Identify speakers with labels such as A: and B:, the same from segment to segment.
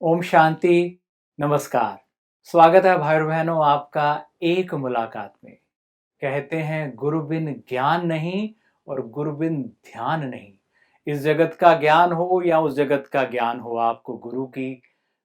A: ओम शांति। नमस्कार। स्वागत है भाई बहनों आपका एक मुलाकात में। कहते हैं गुरु बिन ज्ञान नहीं और गुरु बिन ध्यान नहीं। इस जगत का ज्ञान हो या उस जगत का ज्ञान हो, आपको गुरु की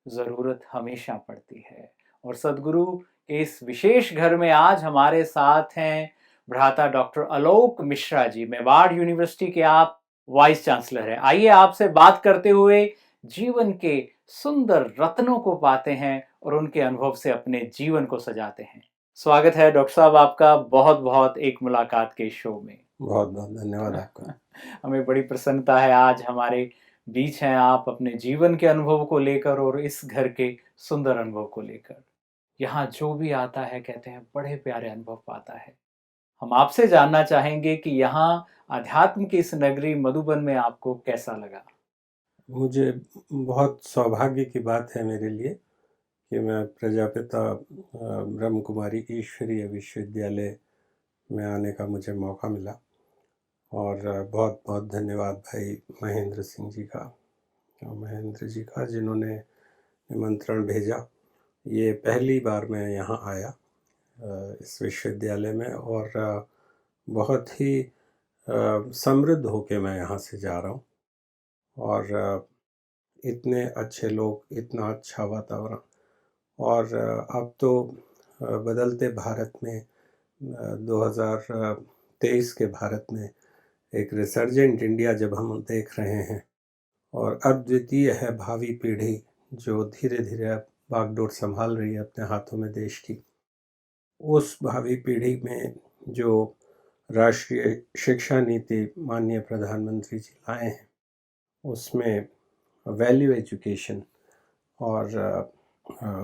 A: जरूरत हमेशा पड़ती है। और सदगुरु के इस विशेष घर में आज हमारे साथ हैं भ्राता डॉक्टर आलोक मिश्रा जी। मेवाड़ यूनिवर्सिटी के आप वाइस चांसलर हैं। आइए आपसे बात करते हुए जीवन के सुंदर रत्नों को पाते हैं और उनके अनुभव से अपने जीवन को सजाते हैं। स्वागत है डॉक्टर साहब आपका बहुत बहुत एक मुलाकात के शो में।
B: बहुत बहुत धन्यवाद आपका।
A: हमें बड़ी प्रसन्नता है आज हमारे बीच हैं आप अपने जीवन के अनुभव को लेकर और इस घर के सुंदर अनुभव को लेकर। यहाँ जो भी आता है कहते हैं बड़े प्यारे अनुभव पाता है। हम आपसे जानना चाहेंगे कि यहाँ अध्यात्म की इस नगरी मधुबन में आपको कैसा लगा।
B: मुझे बहुत सौभाग्य की बात है मेरे लिए कि मैं प्रजापिता ब्रह्म कुमारी ईश्वरीय विश्वविद्यालय में आने का मुझे मौका मिला। और बहुत बहुत धन्यवाद भाई महेंद्र सिंह जी का और महेंद्र जी का जिन्होंने निमंत्रण भेजा। ये पहली बार मैं यहाँ आया इस विश्वविद्यालय में और बहुत ही समृद्ध होके मैं यहाँ से जा रहा हूँ। और इतने अच्छे लोग, इतना अच्छा वातावरण। और अब तो बदलते भारत में 2023 के भारत में एक रिसर्जेंट इंडिया जब हम देख रहे हैं और अद्वितीय है भावी पीढ़ी जो धीरे धीरे अब बागडोर संभाल रही है अपने हाथों में देश की, उस भावी पीढ़ी में जो राष्ट्रीय शिक्षा नीति माननीय प्रधानमंत्री जी लाए हैं उसमें वैल्यू एजुकेशन और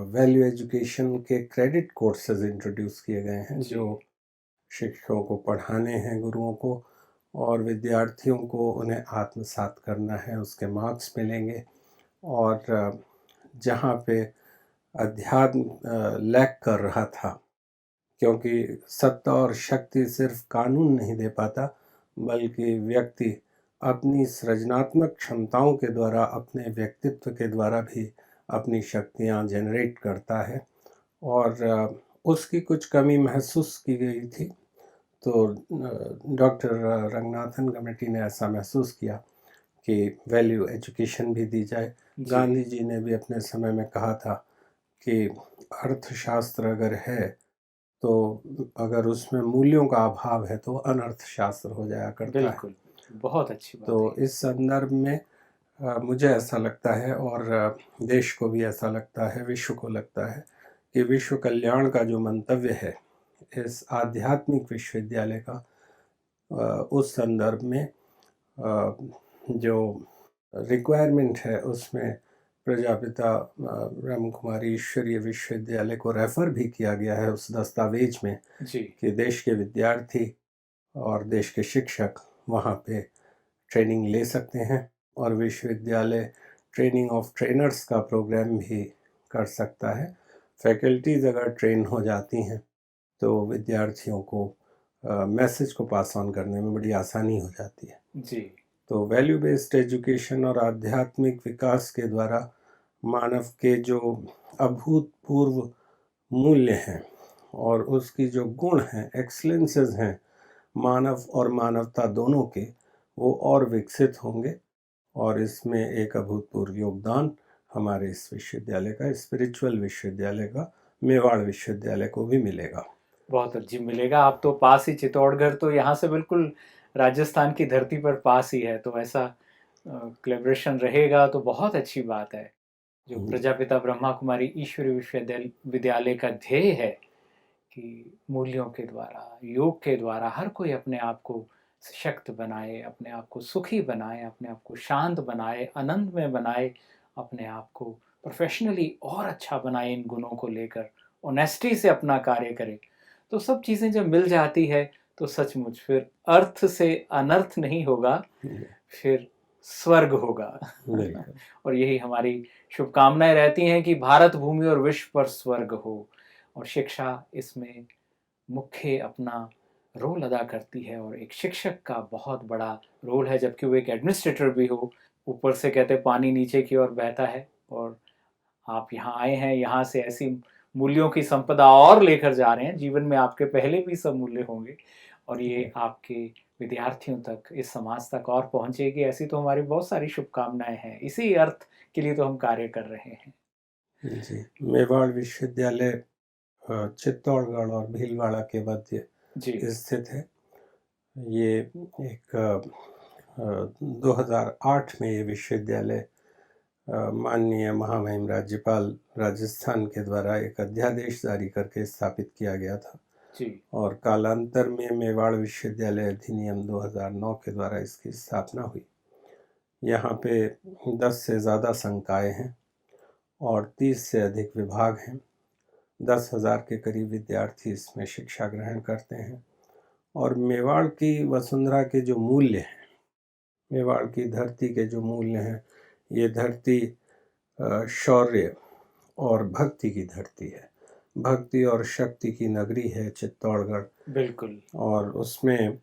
B: वैल्यू एजुकेशन के क्रेडिट कोर्सेज इंट्रोड्यूस किए गए हैं जो शिक्षकों को पढ़ाने हैं, गुरुओं को, और विद्यार्थियों को उन्हें आत्मसात करना है, उसके मार्क्स मिलेंगे। और जहाँ पे अध्यात्म लैक कर रहा था, क्योंकि सत्ता और शक्ति सिर्फ कानून नहीं दे पाता बल्कि व्यक्ति अपनी सृजनात्मक क्षमताओं के द्वारा, अपने व्यक्तित्व के द्वारा भी अपनी शक्तियाँ जनरेट करता है। और उसकी कुछ कमी महसूस की गई थी, तो डॉक्टर रंगनाथन कमेटी ने ऐसा महसूस किया कि वैल्यू एजुकेशन भी दी जाए। गांधी जी ने भी अपने समय में कहा था कि अर्थशास्त्र अगर है तो अगर उसमें मूल्यों का अभाव है तो अनर्थशास्त्र हो जाया करता है।
A: बिल्कुल, बहुत अच्छी बात
B: तो
A: है।
B: इस संदर्भ में मुझे ऐसा लगता है और देश को भी ऐसा लगता है, विश्व को लगता है कि विश्व कल्याण का जो मंतव्य है इस आध्यात्मिक विश्वविद्यालय का, उस संदर्भ में जो रिक्वायरमेंट है उसमें प्रजापिता ब्रह्म कुमारी ईश्वरीय विश्वविद्यालय को रेफ़र भी किया गया है उस दस्तावेज में कि देश के विद्यार्थी और देश के शिक्षक वहाँ पे ट्रेनिंग ले सकते हैं और विश्वविद्यालय ट्रेनिंग ऑफ ट्रेनर्स का प्रोग्राम भी कर सकता है। फैकल्टीज़ अगर ट्रेन हो जाती हैं तो विद्यार्थियों को मैसेज को पास ऑन करने में बड़ी आसानी हो जाती है।
A: जी।
B: तो वैल्यू बेस्ड एजुकेशन और आध्यात्मिक विकास के द्वारा मानव के जो अभूतपूर्व मूल्य हैं और उसकी जो गुण हैं, एक्सलेंसेस हैं मानव और मानवता दोनों के, वो और विकसित होंगे। और इसमें एक अभूतपूर्व योगदान हमारे इस विश्वविद्यालय का, स्पिरिचुअल विश्वविद्यालय का, मेवाड़ विश्वविद्यालय को भी मिलेगा।
A: बहुत अच्छी मिलेगा। आप तो पास ही, चित्तौड़गढ़ तो यहाँ से बिल्कुल राजस्थान की धरती पर पास ही है, तो ऐसा कोलैबोरेशन रहेगा तो बहुत अच्छी बात है। जो प्रजापिता ब्रह्मा कुमारी ईश्वरीय विश्वविद्यालय का ध्येय है कि मूल्यों के द्वारा, योग के द्वारा हर कोई अपने आप को सशक्त बनाए, अपने आप को सुखी बनाए, अपने आप को शांत बनाए, आनंद में बनाए, अपने आप को प्रोफेशनली और अच्छा बनाए, इन गुणों को लेकर ऑनेस्टी से अपना कार्य करे। तो सब चीज़ें जब मिल जाती है तो सचमुच फिर अर्थ से अनर्थ नहीं होगा, फिर स्वर्ग होगा। और यही हमारी शुभकामनाएं रहती हैं कि भारत भूमि और विश्व पर स्वर्ग हो। और शिक्षा इसमें मुख्य अपना रोल अदा करती है और एक शिक्षक का बहुत बड़ा रोल है, जबकि वो एक एडमिनिस्ट्रेटर भी हो। ऊपर से कहते पानी नीचे की ओर बहता है और आप यहाँ आए हैं, यहाँ से ऐसी मूल्यों की संपदा और लेकर जा रहे हैं, जीवन में आपके पहले भी सब मूल्य होंगे और ये आपके विद्यार्थियों तक, इस समाज तक और पहुँचेगी। ऐसी तो हमारी बहुत सारी शुभकामनाएँ हैं, इसी अर्थ के लिए तो हम कार्य कर रहे हैं।
B: जी, मेवाड़ विश्वविद्यालय चित्तौड़गढ़ और भीलवाड़ा के मध्य
A: जी,
B: स्थित है। ये एक 2008 में ये विश्वविद्यालय माननीय महामहिम राज्यपाल राजस्थान के द्वारा एक अध्यादेश जारी करके स्थापित किया गया था
A: जी,
B: और कालांतर में मेवाड़ विश्वविद्यालय अधिनियम 2009 के द्वारा इसकी स्थापना हुई। यहाँ पे 10 से ज़्यादा संकाय हैं और 30 से अधिक विभाग हैं। 10,000 के करीब विद्यार्थी इसमें शिक्षा ग्रहण करते हैं और मेवाड़ की वसुंधरा के जो मूल्य हैं, मेवाड़ की धरती के जो मूल्य हैं, ये धरती शौर्य और भक्ति की धरती है। भक्ति और शक्ति की नगरी है चित्तौड़गढ़।
A: बिल्कुल।
B: और उसमें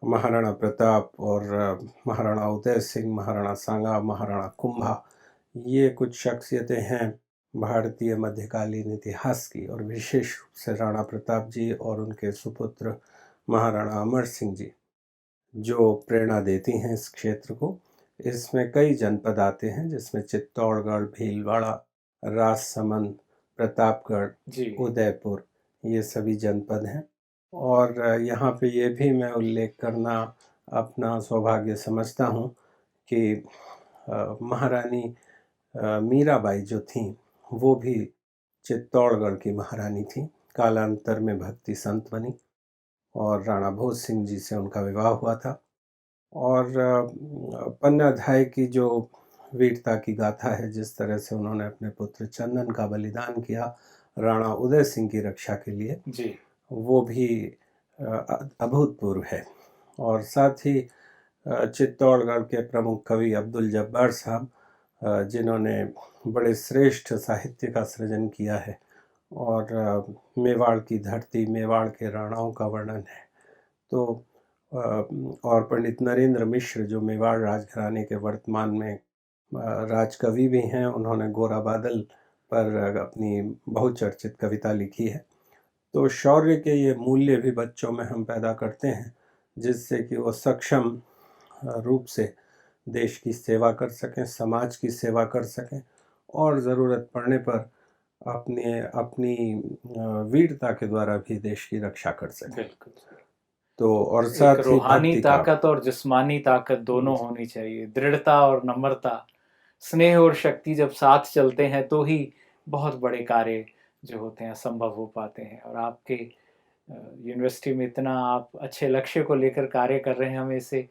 B: महाराणा प्रताप और महाराणा उदय सिंह, महाराणा सांगा, महाराणा कुंभा, ये कुछ शख्सियतें हैं भारतीय मध्यकालीन इतिहास की, और विशेष रूप से राणा प्रताप जी और उनके सुपुत्र महाराणा अमर सिंह जी जो प्रेरणा देती हैं इस क्षेत्र को। इसमें कई जनपद आते हैं जिसमें चित्तौड़गढ़, भीलवाड़ा, राजसमंद, प्रतापगढ़,
A: जी,
B: उदयपुर, ये सभी जनपद हैं। और यहाँ पे ये भी मैं उल्लेख करना अपना सौभाग्य समझता हूँ कि महारानी मीराबाई जो थीं वो भी चित्तौड़गढ़ की महारानी थी। कालांतर में भक्ति संत बनी और राणा भोज सिंह जी से उनका विवाह हुआ था। और पन्नाधाय की जो वीरता की गाथा है, जिस तरह से उन्होंने अपने पुत्र चंदन का बलिदान किया राणा उदय सिंह की रक्षा के लिए,
A: जी,
B: वो भी अभूतपूर्व है। और साथ ही चित्तौड़गढ़ के प्रमुख कवि अब्दुल जब्बार साहब, जिन्होंने बड़े श्रेष्ठ साहित्य का सृजन किया है और मेवाड़ की धरती, मेवाड़ के राणाओं का वर्णन है। तो और पंडित नरेंद्र मिश्र जो मेवाड़ राजघराने के वर्तमान में राजकवि भी हैं, उन्होंने गोरा बादल पर अपनी बहुचर्चित कविता लिखी है। तो शौर्य के ये मूल्य भी बच्चों में हम पैदा करते हैं जिससे कि वो सक्षम रूप से देश की सेवा कर सकें, समाज की सेवा कर सकें और ज़रूरत पड़ने पर अपनी वीरता के द्वारा भी देश की रक्षा कर सकें।
A: बिल्कुल।
B: तो और
A: एक
B: साथ ही
A: रूहानी
B: भक्ति का,
A: ताकत और जिस्मानी ताकत दोनों होनी चाहिए, दृढ़ता और नम्रता, स्नेह और शक्ति जब साथ चलते हैं तो ही बहुत बड़े कार्य जो होते हैं संभव हो पाते हैं। और आपके यूनिवर्सिटी में इतना आप अच्छे लक्ष्य को लेकर कार्य कर रहे हैं, हमें इसे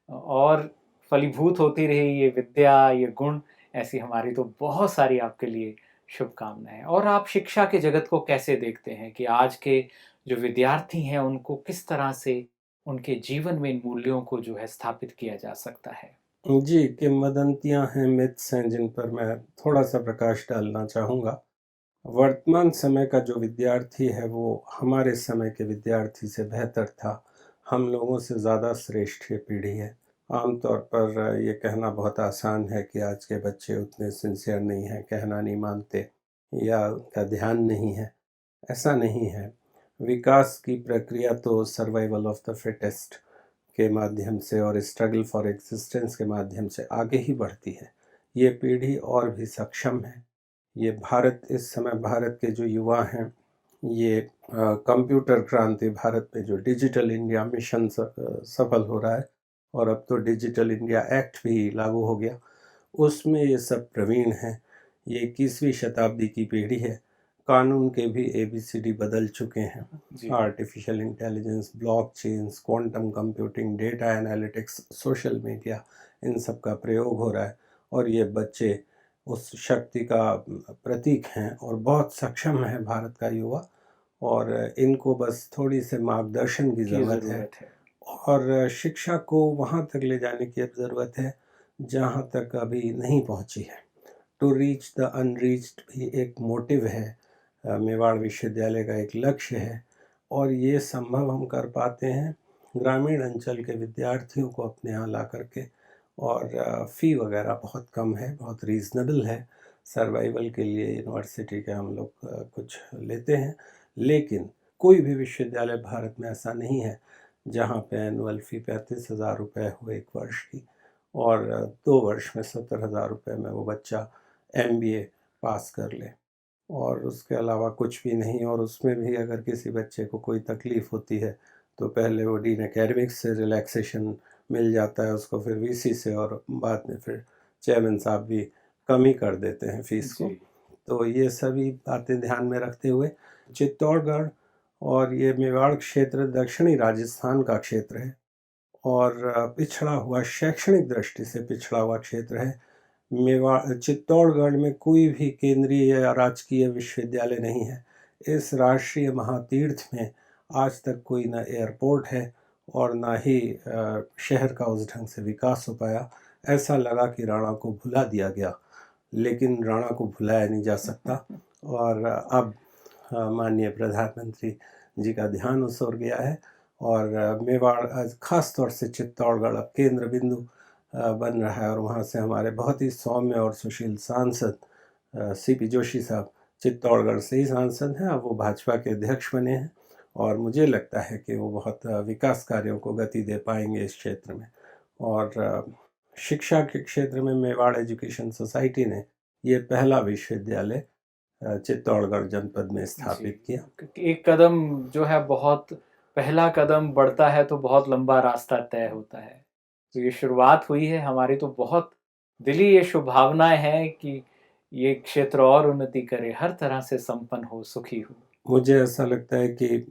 A: और फलीभूत होती रही ये विद्या, ये गुण, ऐसी हमारी तो बहुत सारी आपके लिए शुभकामनाएं। और आप शिक्षा के जगत को कैसे देखते हैं कि आज के जो विद्यार्थी हैं उनको किस तरह से उनके जीवन में इन मूल्यों को जो है स्थापित किया जा सकता है?
B: जी, किंवदंतियां हैं, मिथ्स हैं जिन पर मैं थोड़ा सा प्रकाश डालना चाहूँगा। वर्तमान समय का जो विद्यार्थी है वो हमारे समय के विद्यार्थी से बेहतर था। हम लोगों से ज़्यादा श्रेष्ठ ये पीढ़ी है। आमतौर पर ये कहना बहुत आसान है कि आज के बच्चे उतने सिंसियर नहीं हैं, कहना नहीं मानते या उनका ध्यान नहीं है। ऐसा नहीं है। विकास की प्रक्रिया तो सर्वाइवल ऑफ द फिटेस्ट के माध्यम से और स्ट्रगल फॉर एग्जिस्टेंस के माध्यम से आगे ही बढ़ती है। ये पीढ़ी और भी सक्षम है। ये भारत, इस समय भारत के जो युवा हैं, ये कंप्यूटर क्रांति, भारत में जो डिजिटल इंडिया मिशन सफल हो रहा है और अब तो डिजिटल इंडिया एक्ट भी लागू हो गया, उसमें ये सब प्रवीण हैं। ये 21वीं शताब्दी की पीढ़ी है। कानून के भी ABCD बदल चुके हैं।
A: जी,
B: artificial intelligence, blockchains, quantum computing, data analytics, social media, इन सब का प्रयोग हो रहा है और ये बच्चे उस शक्ति का प्रतीक हैं और बहुत सक्षम है भारत का युवा। और इनको बस थोड़ी से मार्गदर्शन की ज़रूरत है
A: ज़रूरत है।
B: और शिक्षा को वहाँ तक ले जाने की अब ज़रूरत है जहाँ तक अभी नहीं पहुँची है। टू रीच द अनरीच्ड भी एक मोटिव है, मेवाड़ विश्वविद्यालय का एक लक्ष्य है और ये संभव हम कर पाते हैं ग्रामीण अंचल के विद्यार्थियों को अपने यहाँ ला करके। और फ़ी वगैरह बहुत कम है, बहुत रीज़नेबल है। सर्वाइवल के लिए यूनिवर्सिटी के हम लोग कुछ लेते हैं, लेकिन कोई भी विश्वविद्यालय भारत में ऐसा नहीं है जहाँ पे एनुअल फ़ी 35,000 रुपये हो एक वर्ष की, और 2 वर्ष में 70,000 रुपये में वो बच्चा MBA पास कर ले, और उसके अलावा कुछ भी नहीं। और उसमें भी अगर किसी बच्चे को कोई तकलीफ़ होती है तो पहले वो डीन एकेडमिक्स से रिलैक्सेशन मिल जाता है उसको, फिर VC से, और बाद में फिर चेयरमैन साहब भी कम ही कर देते हैं फ़ीस को।
A: जी
B: तो ये सभी बातें ध्यान में रखते हुए चित्तौड़गढ़ और ये मेवाड़ क्षेत्र दक्षिणी राजस्थान का क्षेत्र है, और पिछड़ा हुआ, शैक्षणिक दृष्टि से पिछड़ा हुआ क्षेत्र है। चित्तौड़गढ़ में कोई भी केंद्रीय या राजकीय विश्वविद्यालय नहीं है। इस राष्ट्रीय महातीर्थ में आज तक कोई ना एयरपोर्ट है और ना ही शहर का उस ढंग से विकास हो पाया। ऐसा लगा कि राणा को भुला दिया गया, लेकिन राणा को भुलाया नहीं जा सकता। और अब माननीय प्रधानमंत्री जी का ध्यान उस ओर गया है, और मेवाड़ खास तौर से चित्तौड़गढ़ अब केंद्र बिंदु बन रहा है। और वहाँ से हमारे बहुत ही सौम्य और सुशील सांसद CP जोशी साहब चित्तौड़गढ़ से ही सांसद हैं, अब वो भाजपा के अध्यक्ष बने हैं, और मुझे लगता है कि वो बहुत विकास कार्यों को गति दे पाएंगे इस क्षेत्र में। और शिक्षा के क्षेत्र में मेवाड़ एजुकेशन सोसाइटी ने ये पहला विश्वविद्यालय चित्तौड़गढ़ जनपद में स्थापित किया।
A: एक कदम जो है, बहुत पहला कदम बढ़ता है तो बहुत लंबा रास्ता तय होता है। तो ये शुरुआत हुई है हमारी, तो बहुत दिली ये शुभभावनाएं हैं कि ये क्षेत्र और उन्नति करे, हर तरह से संपन्न हो, सुखी हो।
B: मुझे ऐसा लगता है कि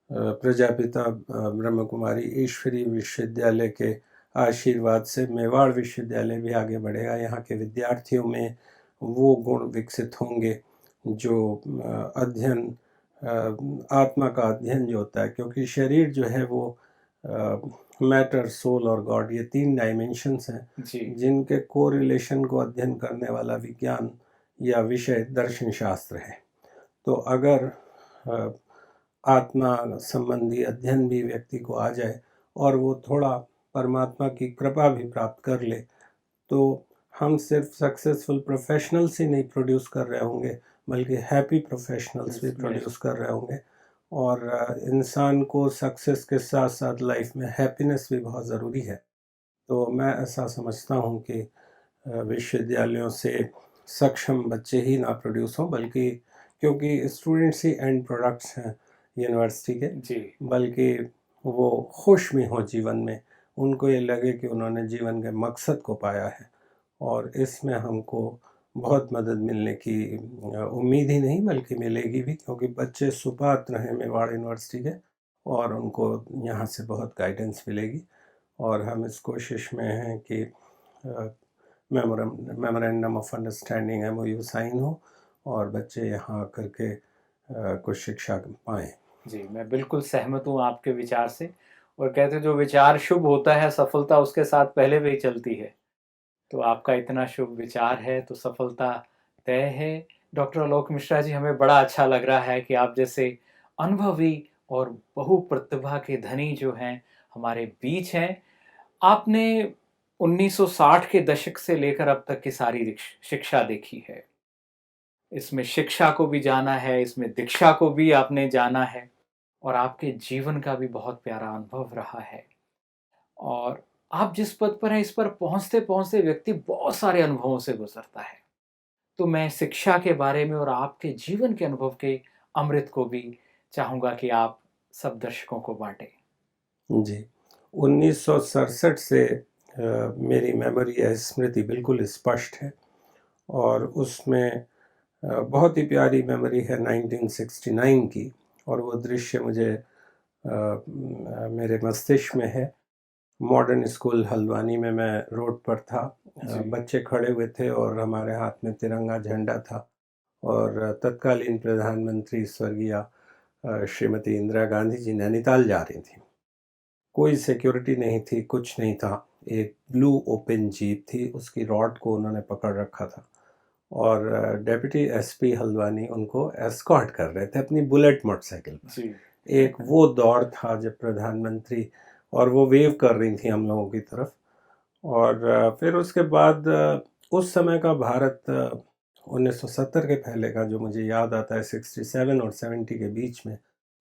B: प्रजापिता ब्रह्म कुमारी ईश्वरीय विश्वविद्यालय के आशीर्वाद से मेवाड़ विश्वविद्यालय भी आगे बढ़ेगा। यहाँ के विद्यार्थियों में वो गुण विकसित होंगे जो अध्ययन, आत्मा का अध्ययन जो होता है, क्योंकि शरीर जो है वो मैटर, सोल और गॉड, ये 3 डायमेंशंस हैं जिनके कोरिलेशन को अध्ययन करने वाला विज्ञान या विषय दर्शन शास्त्र है। तो अगर आत्मा संबंधी अध्ययन भी व्यक्ति को आ जाए और वो थोड़ा परमात्मा की कृपा भी प्राप्त कर ले, तो हम सिर्फ सक्सेसफुल प्रोफेशनल्स ही नहीं प्रोड्यूस कर रहे होंगे, बल्कि हैप्पी प्रोफेशनल्स भी प्रोड्यूस कर रहे होंगे। और इंसान को सक्सेस के साथ साथ लाइफ में हैप्पीनेस भी बहुत ज़रूरी है। तो मैं ऐसा समझता हूँ कि विश्वविद्यालयों से सक्षम बच्चे ही ना प्रोड्यूस हों, बल्कि क्योंकि स्टूडेंट्स ही एंड प्रोडक्ट्स हैं यूनिवर्सिटी के, बल्कि वो खुश भी हों जीवन में, उनको ये लगे कि उन्होंने जीवन के मकसद को पाया है। और इसमें हमको बहुत मदद मिलने की उम्मीद ही नहीं, बल्कि मिलेगी भी, क्योंकि बच्चे सुपात्र हैं मेवाड़ यूनिवर्सिटी के, और उनको यहाँ से बहुत गाइडेंस मिलेगी। और हम इस कोशिश में हैं कि memorandum of understanding MOU sign हो और बच्चे यहाँ करके कुछ शिक्षा पाएँ।
A: जी, मैं बिल्कुल सहमत हूँ आपके विचार से। और कहते हैं जो विचार शुभ होता है, सफलता उसके साथ पहले भी चलती है। तो आपका इतना शुभ विचार है तो सफलता तय है। डॉक्टर आलोक मिश्रा जी, हमें बड़ा अच्छा लग रहा है कि आप जैसे अनुभवी और बहु प्रतिभा के धनी जो हैं हमारे बीच हैं। आपने 1960 के दशक से लेकर अब तक की सारी शिक्षा देखी है। इसमें शिक्षा को भी जाना है, इसमें दीक्षा को भी आपने जाना है, और आपके जीवन का भी बहुत प्यारा अनुभव रहा है। और आप जिस पद पर हैं, इस पर पहुंचते पहुंचते व्यक्ति बहुत सारे अनुभवों से गुजरता है। तो मैं शिक्षा के बारे में और आपके जीवन के अनुभव के अमृत को भी चाहूँगा कि आप सब दर्शकों को बांटें।
B: जी, 1967 से मेरी मेमोरी या स्मृति बिल्कुल स्पष्ट है, और उसमें बहुत ही प्यारी मेमोरी है 1969 की, और वो दृश्य मुझे मेरे मस्तिष्क में है। मॉडर्न स्कूल हल्द्वानी में मैं रोड पर था, बच्चे खड़े हुए थे और हमारे हाथ में तिरंगा झंडा था, और तत्कालीन प्रधानमंत्री स्वर्गीय श्रीमती इंदिरा गांधी जी नैनीताल जा रही थी। कोई सिक्योरिटी नहीं थी, कुछ नहीं था। एक ब्लू ओपन जीप थी, उसकी रॉड को उन्होंने पकड़ रखा था, और डेप्यूटी SP हल्द्वानी उनको एस्कॉर्ट कर रहे थे अपनी बुलेट मोटरसाइकिल पर। एक वो दौर था जब प्रधानमंत्री, और वो वेव कर रही थी हम लोगों की तरफ। और फिर उसके बाद उस समय का भारत 1970 के पहले का जो मुझे याद आता है 67 और 70 के बीच में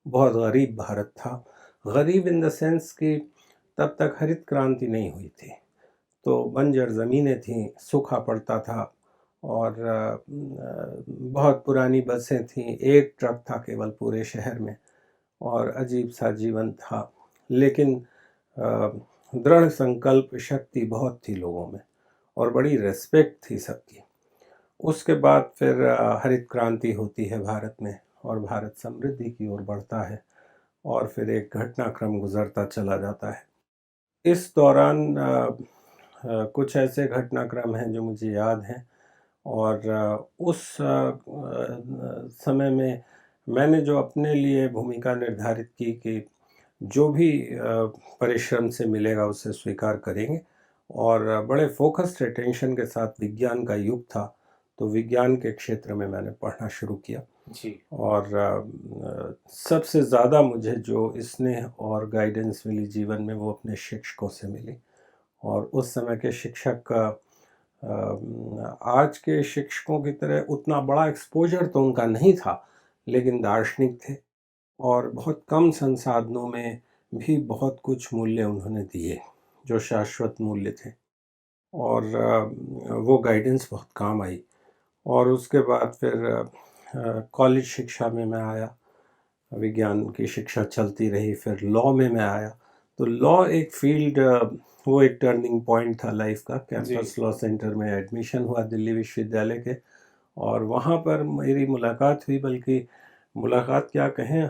B: बहुत गरीब भारत था। गरीब इन द सेंस कि तब तक हरित क्रांति नहीं हुई थी, तो बंजर ज़मीनें थीं, सूखा पड़ता था और बहुत पुरानी बसें थीं, एक ट्रक था केवल पूरे शहर में और अजीब सा जीवन था। लेकिन दृढ़ संकल्प शक्ति बहुत थी लोगों में और बड़ी रेस्पेक्ट थी सबकी। उसके बाद फिर हरित क्रांति होती है भारत में और भारत समृद्धि की ओर बढ़ता है और फिर एक घटनाक्रम गुजरता चला जाता है। इस दौरान कुछ ऐसे घटनाक्रम हैं जो मुझे याद हैं और उस समय में मैंने जो अपने लिए भूमिका निर्धारित की कि जो भी परिश्रम से मिलेगा उसे स्वीकार करेंगे और बड़े फोकस्ड अटेंशन के साथ विज्ञान का युग था, तो विज्ञान के क्षेत्र में मैंने पढ़ना शुरू किया
A: जी।
B: और सबसे ज़्यादा मुझे जो स्नेह और गाइडेंस मिली जीवन में वो अपने शिक्षकों से मिली। और उस समय के शिक्षक आज के शिक्षकों की तरह उतना बड़ा एक्सपोजर तो उनका नहीं था, लेकिन दार्शनिक थे और बहुत कम संसाधनों में भी बहुत कुछ मूल्य उन्होंने दिए जो शाश्वत मूल्य थे और वो गाइडेंस बहुत काम आई। और उसके बाद फिर कॉलेज शिक्षा में मैं आया, विज्ञान की शिक्षा चलती रही, फिर लॉ में मैं आया। तो लॉ एक फील्ड, वो एक टर्निंग पॉइंट था लाइफ का। कैंपस लॉ सेंटर में एडमिशन हुआ दिल्ली विश्वविद्यालय के और वहाँ पर मेरी मुलाकात हुई, बल्कि मुलाकात क्या कहें,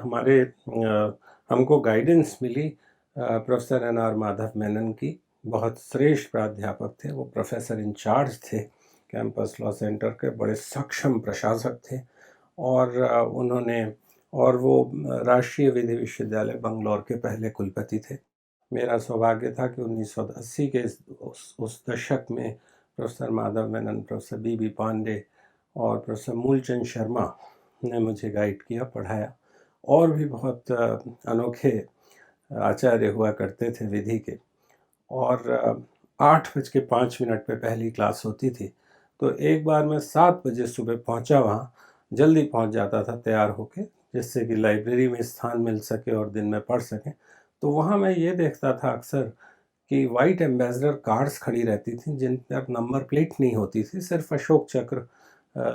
B: हमको गाइडेंस मिली प्रोफेसर एन.आर. माधव मेनन की। बहुत श्रेष्ठ प्राध्यापक थे, वो प्रोफेसर इंचार्ज थे कैंपस लॉ सेंटर के, बड़े सक्षम प्रशासक थे और वो राष्ट्रीय विधि विश्वविद्यालय बंगलौर के पहले कुलपति थे। मेरा सौभाग्य था कि 1980 के उस दशक में professor Madhav Menon, professor B Pandey और प्रोफेसर मूलचंद शर्मा ने मुझे गाइड किया, पढ़ाया। और भी बहुत अनोखे आचार्य हुआ करते थे विधि के। और 8:05 पे पहली क्लास होती थी, तो एक बार मैं 7 बजे सुबह पहुंचा, वहाँ जल्दी पहुंच जाता था तैयार होके, जिससे कि लाइब्रेरी में स्थान मिल सके और दिन में पढ़ सकें। तो वहाँ मैं ये देखता था अक्सर कि वाइट एम्बेसडर कार्स खड़ी रहती थी जिन पर नंबर प्लेट नहीं होती थी, सिर्फ अशोक चक्र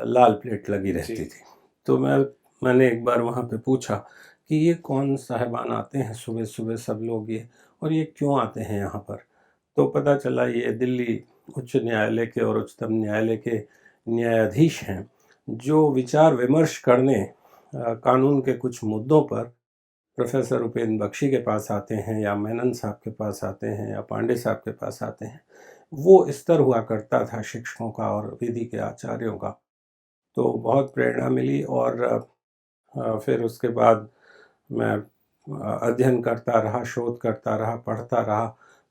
B: लाल प्लेट लगी रहती थी। तो मैंने एक बार वहाँ पे पूछा कि ये कौन साहिबान आते हैं सुबह सुबह सब लोग, ये और ये क्यों आते हैं यहाँ पर। तो पता चला ये दिल्ली उच्च न्यायालय के और उच्चतम न्यायालय के न्यायाधीश हैं जो विचार विमर्श करने कानून के कुछ मुद्दों पर प्रोफेसर उपेंद्र बख्शी के पास आते हैं या मेनन साहब के पास आते हैं या पांडे साहब के पास आते हैं। वो स्तर हुआ करता था शिक्षकों का और विधि के आचार्यों का। तो बहुत प्रेरणा मिली और फिर उसके बाद मैं अध्ययन करता रहा, शोध करता रहा, पढ़ता रहा,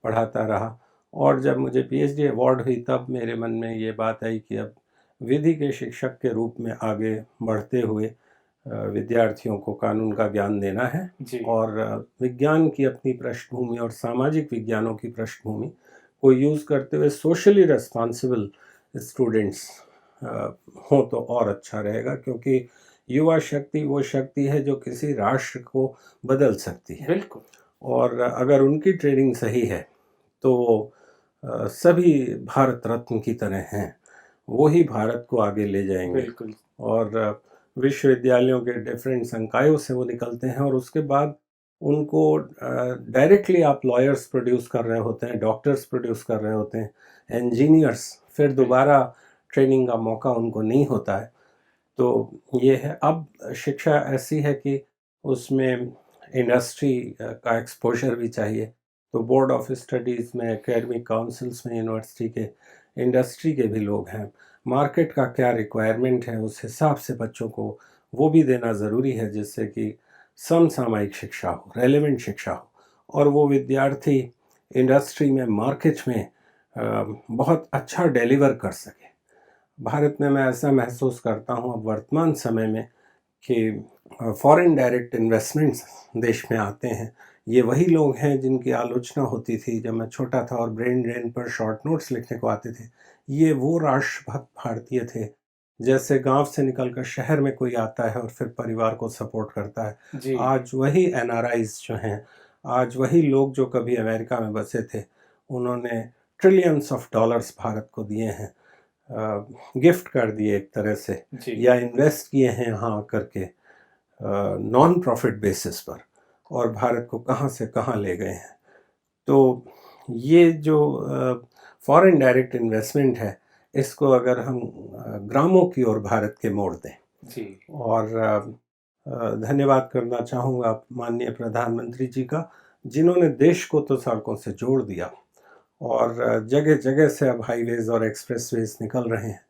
B: पढ़ाता रहा। और जब मुझे पीएचडी अवार्ड हुई तब मेरे मन में ये बात आई कि अब विधि के शिक्षक के रूप में आगे बढ़ते हुए विद्यार्थियों को कानून का ज्ञान देना है और विज्ञान की अपनी पृष्ठभूमि और सामाजिक विज्ञानों की पृष्ठभूमि को यूज़ करते हुए सोशली रिस्पॉन्सिबल स्टूडेंट्स हों तो और अच्छा रहेगा, क्योंकि युवा शक्ति वो शक्ति है जो किसी राष्ट्र को बदल सकती है।
A: बिल्कुल।
B: और अगर उनकी ट्रेनिंग सही है तो सभी भारत रत्न की तरह हैं, वो ही भारत को आगे ले जाएंगे।
A: बिल्कुल।
B: और विश्वविद्यालयों के डिफरेंट संकायों से वो निकलते हैं और उसके बाद उनको डायरेक्टली आप लॉयर्स प्रोड्यूस कर रहे होते हैं, डॉक्टर्स प्रोड्यूस कर रहे होते हैं, इंजीनियर्स। फिर दोबारा ट्रेनिंग का मौका उनको नहीं होता है। तो ये है, अब शिक्षा ऐसी है कि उसमें इंडस्ट्री का एक्सपोजर भी चाहिए। तो बोर्ड ऑफ स्टडीज़ में, एकेडमिक काउंसिल्स में यूनिवर्सिटी के इंडस्ट्री के भी लोग हैं। मार्केट का क्या रिक्वायरमेंट है उस हिसाब से बच्चों को वो भी देना ज़रूरी है, जिससे कि समसामयिक शिक्षा हो, रेलेवेंट शिक्षा हो और वो विद्यार्थी इंडस्ट्री में, मार्केट में बहुत अच्छा डिलीवर कर सके। भारत में मैं ऐसा महसूस करता हूँ अब वर्तमान समय में कि फॉरेन डायरेक्ट इन्वेस्टमेंट्स देश में आते हैं, ये वही लोग हैं जिनकी आलोचना होती थी जब मैं छोटा था और ब्रेन ड्रेन पर शॉर्ट नोट्स लिखने को आते थे। ये वो राष्ट्रभक्त भारतीय थे, जैसे गांव से निकलकर शहर में कोई आता है और फिर परिवार को सपोर्ट करता है।
A: जी,
B: आज वही एनआरआईज जो हैं, आज वही लोग जो कभी अमेरिका में बसे थे, उन्होंने ट्रिलियंस ऑफ डॉलर्स भारत को दिए हैं, गिफ्ट कर दिए एक तरह से,
A: जी,
B: या इन्वेस्ट किए हैं यहाँ करके नॉन प्रॉफिट बेसिस पर, और भारत को कहाँ से कहाँ ले गए हैं। तो ये जो फॉरेन डायरेक्ट इन्वेस्टमेंट है, इसको अगर हम ग्रामों की ओर भारत के मोड़ दें,
A: जी,
B: और धन्यवाद करना चाहूँगा माननीय प्रधानमंत्री जी का, जिन्होंने देश को तो सड़कों से जोड़ दिया, और जगह जगह से अब हाईवेज और एक्सप्रेसवेज निकल रहे हैं।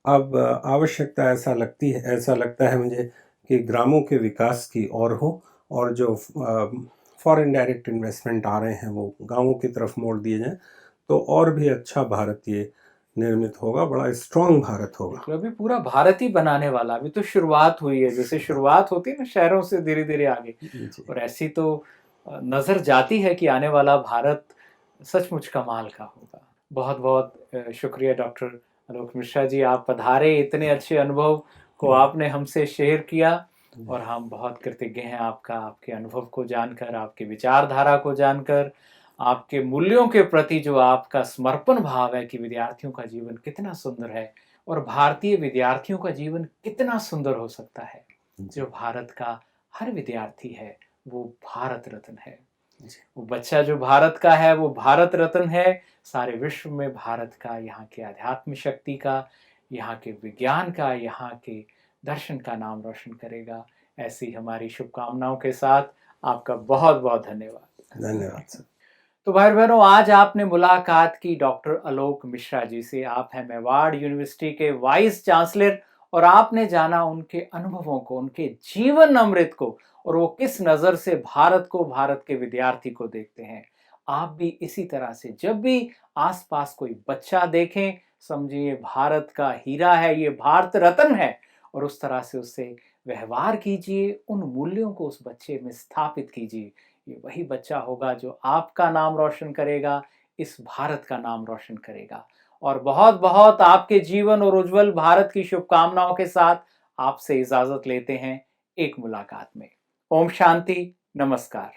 B: अब आवश्यकता ऐसा लगता है मुझे कि ग्रामों के विकास की और हो, और जो फॉरेन डायरेक्ट इन्वेस्टमेंट आ रहे हैं वो गांवों की तरफ मोड़ दिए जाएं, तो और भी अच्छा भारत ये निर्मित होगा, बड़ा स्ट्रांग भारत होगा।
A: बिल्कुल, अभी पूरा भारत ही बनाने वाला, अभी तो शुरुआत हुई है, जैसे शुरुआत होती है ना शहरों से धीरे-धीरे आगे,
B: जी,
A: और ऐसी तो नज़र जाती है कि आने वाला भारत सचमुच कमाल का होगा। बहुत-बहुत शुक्रिया डॉक्टर आलोक मिश्रा जी, आप पधारे, इतने अच्छे अनुभव को आपने हमसे शेयर किया, और हम बहुत कृतज्ञ हैं आपका, आपके अनुभव को जानकर, आपकी विचारधारा को जानकर, आपके मूल्यों के प्रति जो आपका समर्पण भाव है कि विद्यार्थियों का जीवन कितना सुंदर है, और भारतीय विद्यार्थियों का जीवन कितना सुंदर हो सकता है। जो भारत का हर विद्यार्थी है, वो भारत रत्न है। वो बच्चा जो भारत का है, वो भारत रत्न है। सारे विश्व में भारत का, यहाँ के आध्यात्म शक्ति का, यहाँ के विज्ञान का, यहाँ के दर्शन का नाम रोशन करेगा। ऐसी हमारी शुभकामनाओं के साथ आपका बहुत-बहुत धन्यवाद।
B: धन्यवाद सर।
A: तो भाई बहनों, आज आपने मुलाकात की डॉक्टर आलोक मिश्रा जी से। आप हैं मेवाड़ यूनिवर्सिटी के वाइस चांसलर, और आपने जाना उनके अनुभवों को, उनके जीवन अमृत को, और वो किस नज़र से भारत को, भारत के विद्यार्थी को देखते हैं। आप भी इसी तरह से जब भी आसपास कोई बच्चा देखें, समझिए भारत का हीरा है, ये भारत रत्न है, और उस तरह से उससे व्यवहार कीजिए, उन मूल्यों को उस बच्चे में स्थापित कीजिए। ये वही बच्चा होगा जो आपका नाम रोशन करेगा, इस भारत का नाम रोशन करेगा। और बहुत-बहुत आपके जीवन और उज्जवल भारत की शुभकामनाओं के साथ आपसे इजाज़त लेते हैं एक मुलाकात में। ओम शांति, नमस्कार।